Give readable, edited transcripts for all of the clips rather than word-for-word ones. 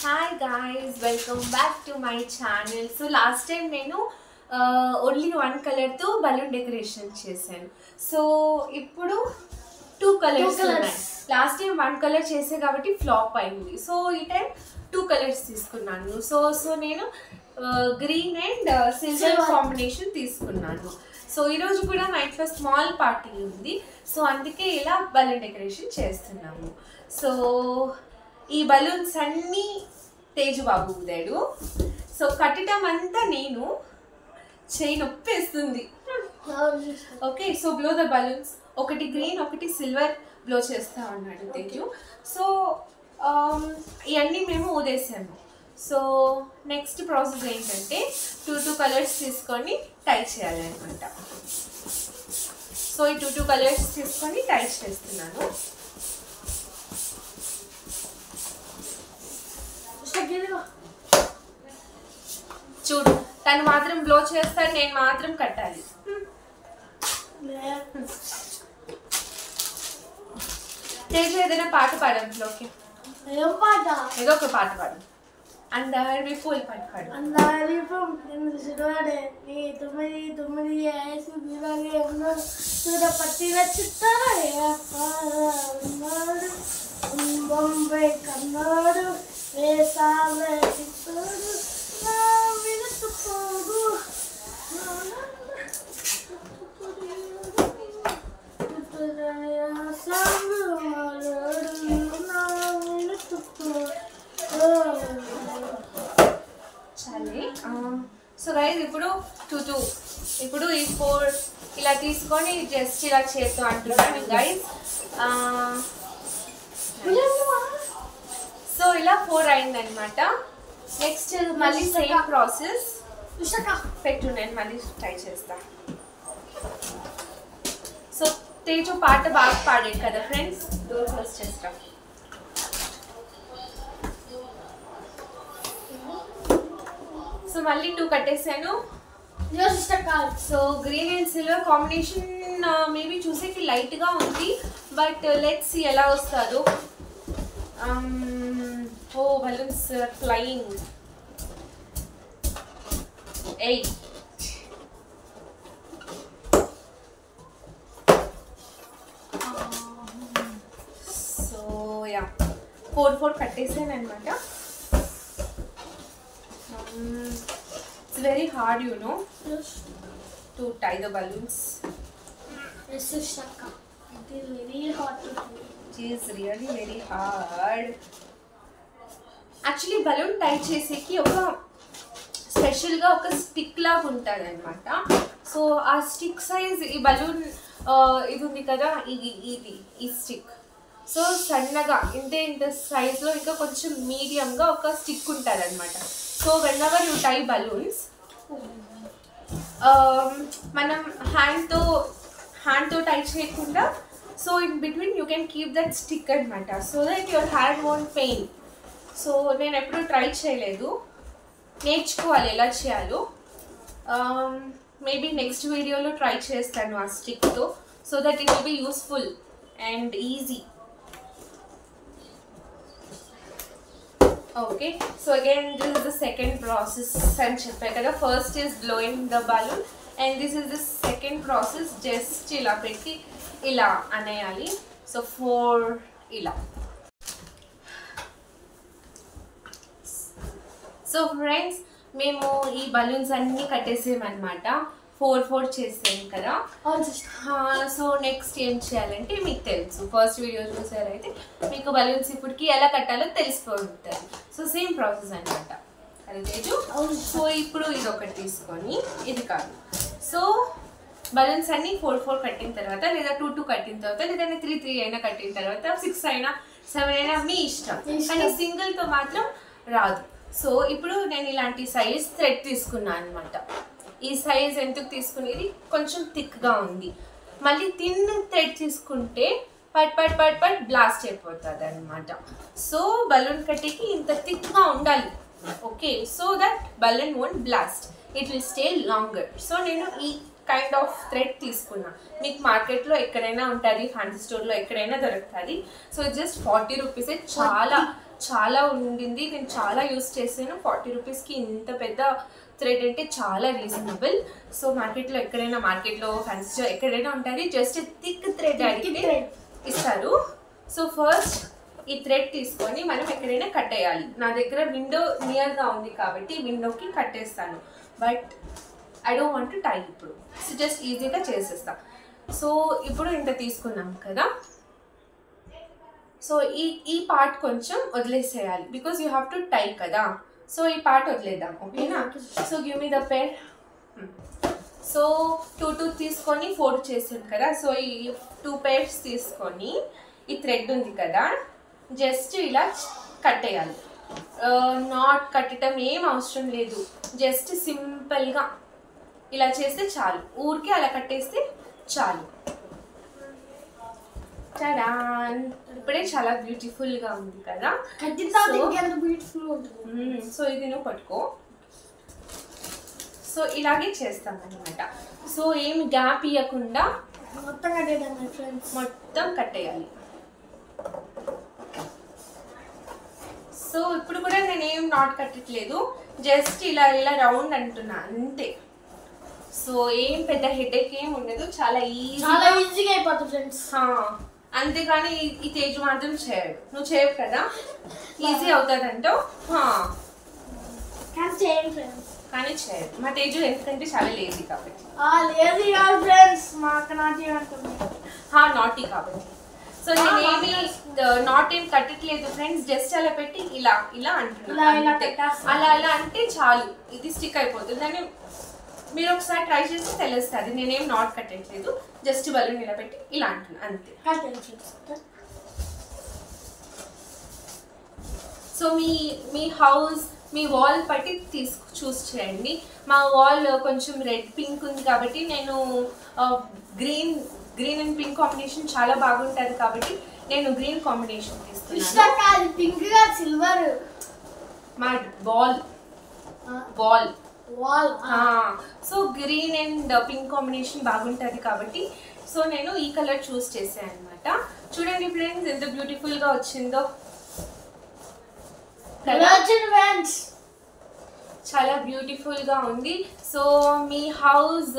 Hi guys, welcome back to my channel. So last time నేను only one color తో balloon decoration చేశాను. So ఇప్పుడు two colors ఉన్నాయి. Last time one color చేసే కాబట్టి flop అయింది. So ఈ time two colors తీసుకున్నాను. So నేను green and silver combination తీసుకున్నాను. సో ఈరోజు కూడా మా ఇంట్లో స్మాల్ పార్టీ ఉంది. సో అందుకే ఇలా బలూన్ డెకరేషన్ చేస్తున్నాము. సో ఈ బలూన్స్ అన్నీ తేజు బాబు ఊదాడు. సో కట్టడం అంతా నేను చేయి నొప్పేస్తుంది. Okay, so blow the balloons. ఒకటి గ్రీన్ ఒకటి సిల్వర్ బ్లో చేస్తా ఉన్నాడు తేజు. సో ఇవన్నీ మేము ఊదేసాము. సో నెక్స్ట్ ప్రాసెస్ ఏంటంటే టూ కలర్స్ తీసుకొని టై చేయాలన్నమాట. సో ఈ టూ కలర్స్ తీసుకొని టై చేస్తున్నాను. చూడు, తను మాత్రం బ్లో చేస్తాడు, నేను మాత్రం కట్టాలి. తేజు ఏదైనా పాట పాడంలోకి, ఏదో ఒక పాట పాడు. అందరి పూలు పట్టుకోడు. అందరి తొమ్మిది తొమ్మిది పట్టిన చిత్తాడు బొంబాయి కన్నాడు వేసాలే చిత్తాడు వినకపోడు చాలే. సో గైస్ ఇప్పుడు ఇప్పుడు ఈ 4 ఇలా తీసుకొని జస్ట్ ఇలా చేస్తూ అంటున్నాను గైస్. సో ఇలా 4 అయిందనమాట. నెక్స్ట్ మళ్ళీ సేమ్ ప్రాసెస్ పెట్టు, నేను మళ్ళీ ట్రై చేస్తా. సో తేజు పాట బాగా పాడాడు కదా ఫ్రెండ్స్. డోర్ క్లోజ్ చేస్తా. సో మళ్ళీ 2 కట్టేసాను. So green and silver combination maybe చూసేకి లైట్గా ఉంది, బట్ లెట్స్ సీ ఎలా వస్తుందో. ఓ బలూన్స్ ఫ్లయింగ్. ఎయ్ సో యా 4 కట్టేసాను అనమాట. It's very hard, you know, to tie the balloons. This is Shaka. It is very hard to do. It is really very hard. Actually, balloon tie చేసేకి ఒక స్పెషల్గా ఒక stick లాగా ఉంటుంది అనమాట. సో ఆ స్టిక్ సైజ్ ఈ బలూన్ ఇది ఉంది కదా, ఈ స్టిక్. సో సన్నగా ఇంత సైజ్లో ఇంకా కొంచెం మీడియంగా ఒక స్టిక్ ఉంటుంది అనమాట. So whenever you tie balloons, మనం హ్యాండ్తో టై చేయకుండా, so in between you can keep that stick అనమాట, so that your hand won't pain. So నేను ఎప్పుడూ ట్రై చేయలేదు, నేర్చుకోవాలి ఎలా చేయాలో. మేబీ నెక్స్ట్ వీడియోలో ట్రై చేస్తాను ఆ స్టిక్తో, so that it will be useful and easy. Okay, so again this is the second process. And చెప్పా కదా, first is blowing the balloon and this is the second process. Just ఇలా పెట్టి ఇలా అనేయాలి. So 4 ఇలా. So friends, మేము ఈ balloons అన్నీ కట్టేసామన్నమాట. 4 చేసాం కదా. సో నెక్స్ట్ ఏం చేయాలంటే మీకు తెలుసు, ఫస్ట్ వీడియో చూసారైతే మీకు బలూన్స్ ఇప్పటికి ఎలా కట్టాలో తెలిసిపోతుంది. సో సేమ్ ప్రాసెస్ అనమాట. అది తేజు. సో ఇప్పుడు ఇది ఒకటి తీసుకొని, ఇది కాదు. సో బలూన్స్ అన్నీ 4 కట్టిన తర్వాత, లేదా 2 కట్టిన తర్వాత, లేదంటే 3 అయినా కట్టిన తర్వాత, 6 అయినా 7 అయినా మీ ఇష్టం, కానీ సింగిల్తో మాత్రం రాదు. సో ఇప్పుడు నేను ఇలాంటి సైజ్ థ్రెడ్ తీసుకున్నాను అనమాట. ఈ సైజ్ ఎందుకు తీసుకునేది, కొంచెం థిక్గా ఉంది. మళ్ళీ థిన్ థ్రెడ్ తీసుకుంటే పట్ బ్లాస్ట్ అయిపోతుంది అనమాట. సో బలూన్ కట్టేకి ఇంత థిక్గా ఉండాలి. Okay, so that balloon won't blast, it will stay longer. So నేను ఈ కైండ్ ఆఫ్ థ్రెడ్ తీసుకున్నా. మీకు మార్కెట్లో ఎక్కడైనా ఉంటుంది, ఫ్యాన్సీ స్టోర్లో ఎక్కడైనా దొరుకుతుంది. సో జస్ట్ 40 రూపీసే, చాలా చాలా ఉండింది, నేను చాలా యూస్ చేశాను. 40 రూపీస్కి ఇంత పెద్ద థ్రెడ్ అంటే చాలా రీజనబుల్. సో మార్కెట్లో ఎక్కడైనా, మార్కెట్లో ఫ్యాన్సీలో ఎక్కడైనా ఉంటుంది, జస్ట్ థిక్ థ్రెడ్ అడిగితే ఇస్తారు. సో ఫస్ట్ ఈ థ్రెడ్ తీసుకొని మనం ఎక్కడైనా కట్టేయాలి. నా దగ్గర విండో నియర్గా ఉంది కాబట్టి విండోకి కట్టేస్తాను, but I don't want to tie ఇప్పుడు. సో జస్ట్ ఈజీగా చేసేస్తా. సో ఇప్పుడు ఇంత తీసుకున్నాం కదా, సో ఈ పార్ట్ కొంచెం వదిలేసేయాలి బికాజ్ యూ హ్యావ్ టు టై కదా. సో ఈ పార్ట్ వదిలేద్దాం, ఓకేనా? So give me the pen. So 2 తీసుకొని 4 చేసాం కదా. సో ఈ 2 pairs తీసుకొని ఈ థ్రెడ్ ఉంది కదా, జస్ట్ ఇలా కట్టేయాలి. నాట్ కట్టడం ఏం అవసరం లేదు, జస్ట్ సింపుల్గా ఇలా చేస్తే చాలు. ఊరికే అలా కట్టేస్తే చాలు. టడాన్! ఇప్పుడే చాలా బ్యూటిఫుల్గా ఉంది కదా. సో ఇది నువ్వు పట్టుకో. సో ఇలాగే చేస్తాం అనమాట. సో ఏమి గ్యాప్ ఇవ్వకుండా మొత్తం కట్టేయాలి. సో ఇప్పుడు కూడా నేనేం నాట్ కట్టట్లేదు, జస్ట్ ఇలా ఇలా రౌండ్ అంటున్నా అంతే. సో ఏం పెద్ద హెడేక్ ఏం ఉండదు, చాలా ఈజీగా అయిపోతుంది ఫ్రెండ్స్. అంతేగాని ఈ తేజు మాత్రం చేయడు. నువ్వు చేయవు కదా, ఈజీ అవుతుంది అంటావు కానీ చేయదు. మా తేజు ఎందుకంటే చాలా లేజీ కాబట్టి. నాటీ కాబట్టి. సో నేనేమి నాట్ ఏం కట్టట్లేదు ఫ్రెండ్స్, జస్ట్ అలా పెట్టి ఇలా ఇలా అంటున్నాను. అలా అలా అంటే చాలు, ఇది స్టిక్ అయిపోతుంది. అని మీరు ఒకసారి ట్రై చేసి తెలుస్తుంది. నేనేం నాట్ కట్టట్లేదు, జస్ట్ బలూన్ ఇలా పెట్టి ఇలా అంటున్నాను అంతే. సో మీ హౌస్, మీ వాల్ పట్టి చూస్ చేయండి. మా వాల్ కొంచెం రెడ్ పింక్ ఉంది కాబట్టి నేను గ్రీన్ అండ్ పింక్ కాంబినేషన్ చాలా బాగుంటుంది కాబట్టి నేను గ్రీన్ కాంబినేషన్ తీసుకున్నాను. పింక్ సిల్వర్ మా wall so green and pink combination బాగుంటుంది కాబట్టి సో నేను ఈ కలర్ చూస్ చేశాను అనమాట. చూడండి ఫ్రెండ్స్ ఎంత బ్యూటిఫుల్ గా వచ్చిందో, చాలా బ్యూటిఫుల్ గా ఉంది. సో మీ హౌస్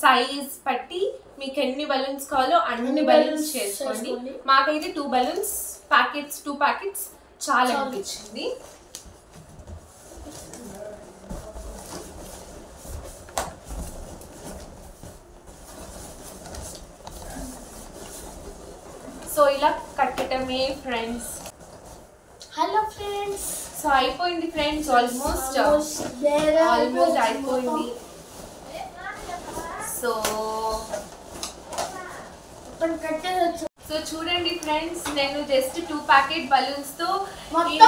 సైజ్ పట్టి మీకు ఎన్ని బలూన్స్ కావాలో అన్ని బలూన్స్ చేసుకోండి. మాకైతే 2 బలూన్స్ ప్యాకెట్స్, 2 ప్యాకెట్స్ చాలా అనిపించింది. సో ఇలా కట్టడమే ఫ్రెండ్స్. హలో ఫ్రెండ్స్, సో అయిపోయింది ఫ్రెండ్స్, ఆల్మోస్ట్ అయిపోయింది. సో సో చూడండి ఫ్రెండ్స్, నేను జస్ట్ 2 ప్యాకెట్ బలూన్స్ తో ఇంత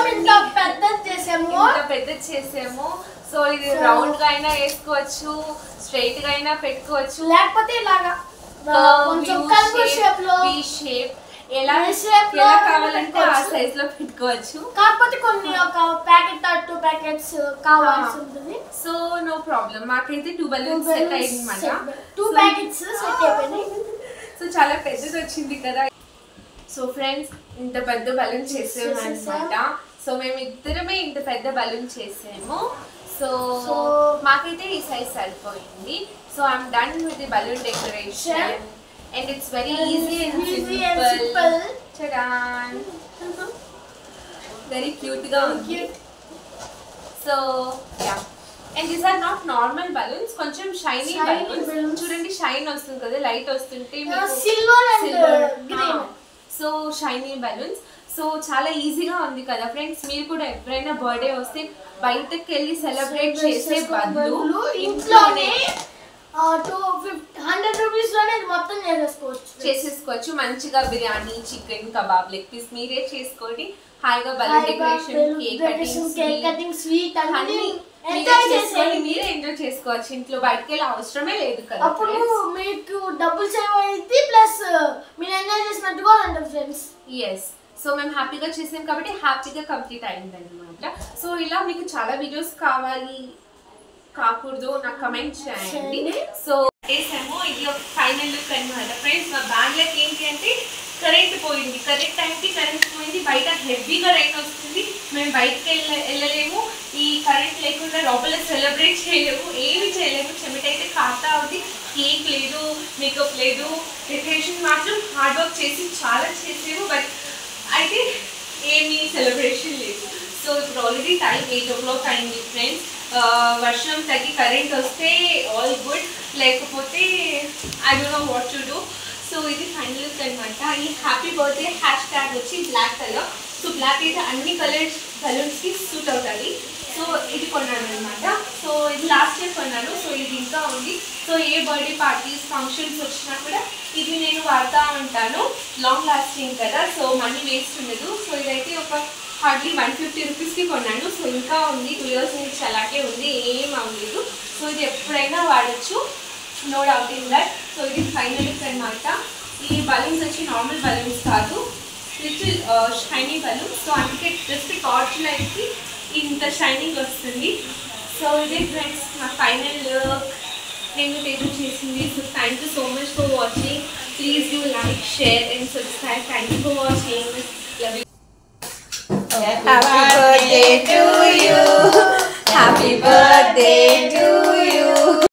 పెద్ద చేసాము. సో ఇది రౌండ్ గా అయినా వేసుకోవచ్చు, స్ట్రైట్ గా అయినా పెట్టుకోవచ్చు, లేకపోతే ఇలాగా షేప్ ఎలా కావాలంటే ఆ సైజ్ లో పెట్టుకోవచ్చు. కాకపోతే కొన్ని ఒక ప్యాకెట్ 2 ప్యాకెట్స్ కావాల్సి ఉంటుంది. సో నో ప్రాబ్లం, మాకైతే 2 బలూన్స్ సెట్ అయ్యింది అన్నమాట. 2 ప్యాకెట్స్ సెట్ అయిపోయినాయి. సో చాలా పెద్దది వచ్చింది కదా. సో ఫ్రెండ్స్ ఇంత పెద్ద బలూన్ చేసాము అనమాట. సో మేము ఇద్దరమే ఇంత పెద్ద బలూన్ చేసాము. సో మాకైతే ఈ సైజ్ సరిపోయింది. So I'm done with the balloon decoration and it's very easy and simple. Tadaan! Very cute ga undi. So yeah, and these are not normal balloons, koncham shiny balloons. Chudandi shine vastundi kada, light vastunte meeku silver and green. So shiny balloons. So చాలా ఈజీగా ఉంది కదా friends. మీరు కూడా ఎప్పుడైనా birthday వస్తే బయటకు వెళ్ళి సెలబ్రేట్ చేసే బదులు ఇంట్లోనే 100 రూపీస్ లోనే మొత్తం చేసేసుకోవచ్చు. మంచిగా biryani, chicken, kebab, leg piece మీరే చేసుకోండి. హాయిగా balloon decoration, cake cutting, sweet అన్ని మీరే ఎంజాయ్ చేసుకోవచ్చు. ఇంట్లో బయటకు వెళ్ళి అవసరమే లేదు కదా. అప్పుడు మీకు డబ్బులు సేవ్ అయ్యింది, ప్లస్ మీరు ఎంజాయ్ చేసినట్టుగా ఉంటుంది ఫ్రెండ్స్. ఎస్, సో మేము హ్యాపీగా చేసాం కాబట్టి హ్యాపీగా కంప్లీట్ అయింది అనమాట. సో ఇలా మీకు చాలా వీడియోస్ కావాలి కాకూడదు నాకు కమెంట్ చేయండి. సో చేసాము, ఇది ఒక ఫైనల్ లుక్ అనమాట ఫ్రెండ్స్. మా బ్యాగ్లోకి ఏంటి అంటే కరెంట్ పోయింది, కరెక్ట్ టైంకి కరెంట్ పోయింది, బయట హెవీగా రైన్ వస్తుంది, మేము బయటకి వెళ్ళలేము, ఈ కరెంట్ లేకుండా లోపల సెలబ్రేట్ చేయలేము, ఏమి చేయలేము, చెమటైతే కాస్తా ఉంది, కేక్ లేదు, మేకప్ లేదు, డెకరేషన్ మాత్రం హార్డ్ వర్క్ చేసి చాలా చేసేము, బట్ అయితే ఏమీ సెలబ్రేషన్ లేదు. సో ఇప్పుడు ఆల్రెడీ టైం 8 o'clock అయింది ఫ్రెండ్స్. వర్షం తగ్గి కరెంట్ వస్తే ఆల్ గుడ్, లేకపోతే I don't know what to do. So ఇది ఫైనల్ లుక్ అనమాట. ఈ హ్యాపీ బర్త్డే హ్యాష్ ట్యాగ్ వచ్చి బ్లాక్ కలర్. సో బ్లాక్ అయితే అన్ని కలర్స్ బలూన్స్కి సూట్ అవుతుంది. సో ఇది కొన్నాను అనమాట. సో ఇది లాస్ట్ ఇయర్ కొన్నాను. సో ఇది ఇంకా ఉంది. సో ఏ బర్త్డే పార్టీస్ ఫంక్షన్స్ వచ్చినా కూడా ఇది నేను వాడుతూ ఉంటాను. లాంగ్ లాస్టింగ్ కదా, సో మనీ వేస్ట్ ఉండదు. సో ఇదైతే ఒక హార్డ్లీ 150 రూపీస్కి కొన్నాను. సో ఇంకా ఉంది, 2 years నుంచి అలాగే ఉంది, ఏం అవ్వలేదు. సో ఇది ఎప్పుడైనా వాడచ్చు, no doubt in that. So ఇది ఫైనల్ లుక్ అనమాట. ఈ బలూన్స్ వచ్చి నార్మల్ బలూన్స్ కాదు, లిటిల్ షైనీ బలూన్స్. సో అందుకే జస్ట్ టార్చ్ లైట్కి ఇంత షైనింగ్ వస్తుంది. సో ఇదే ఫ్రెండ్స్ నా ఫైనల్ లుక్ నేను తేజు చేసింది. So thank you so much for watching. Please do like, share and subscribe. Thank you for watching. Love you. Happy birthday to you. Happy birthday to